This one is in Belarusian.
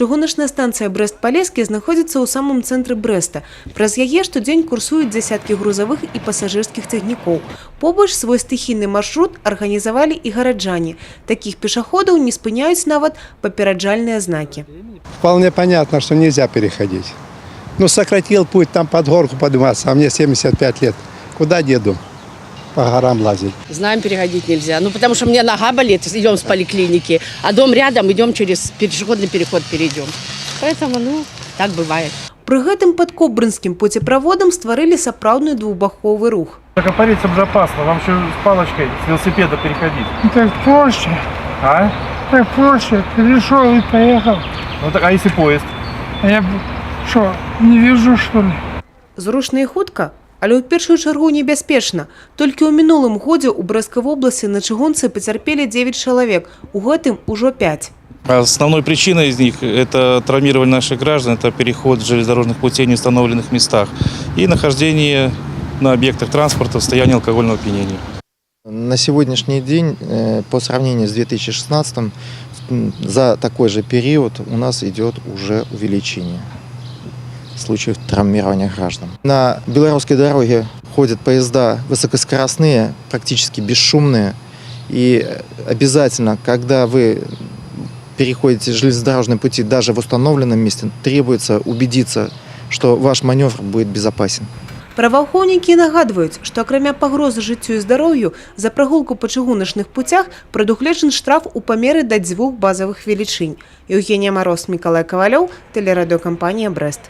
Чыгуначная станция Брест-Полесский знаходзіцца ў самым цэнтры Брэста. Праз яе штодзень курсуюць дзясяткі грузавых і пасажырскіх цягнікоў. Побач свой стыхійны маршрут арганізавалі і гараджане. Такіх пешаходаў не спыняюць нават папераджальныя знакі. Вполне понятно, что нельзя переходить. Ну, сократил путь, там под горку подниматься, а мне 75 лет. Куда деду? По горам лазить. Знаем, переходить нельзя. Ну, потому что мне нога болит, идем с поликлиники, а дом рядом, идем через пешеходный переход перейдем. Поэтому, так бывает. Пры гэтым пад Кобрынскім пуцеправодам стварылі сапраўдны двухбаковы рух. Закопариться уже опасно, вам еще с палочкой с велосипеда переходить. Так проще. А? Так проще. Перешел и поехал. Ну так, а если поезд? А я что, не вижу, что ли? Зручна і хутка, але ў першую чаргу небяспечна. Толькі ў мінулым годзе ў Брэсцкай вобласці на чыгунцы пацярпелі 9 чалавек, у гэтым ужо 5. Основной причиной из них – это травмирование наших граждан, это переход железнодорожных путей в неустановленных местах и нахождение на объектах транспорта в состоянии алкогольного опьянения. На сегодняшний день, по сравнению с 2016, за такой же период у нас идет уже увеличение случаев травмирования граждан. На белорусской дороге ходят поезда высокоскоростные, практически бесшумные. И обязательно, когда вы переходите железнодорожные пути даже в установленном месте, требуется убедиться, что ваш маневр будет безопасен. Праваахоўнікі нагадваюць, што акрамя пагрозы жыццю і здароўю за прагулку па чыгуначных пуцях прадугледжаны штраф у памеры да 2 базавых велічынь. Еўгенія Мароз, Мікалай Кавалёў, тэлерадыёкампанія «Брэст».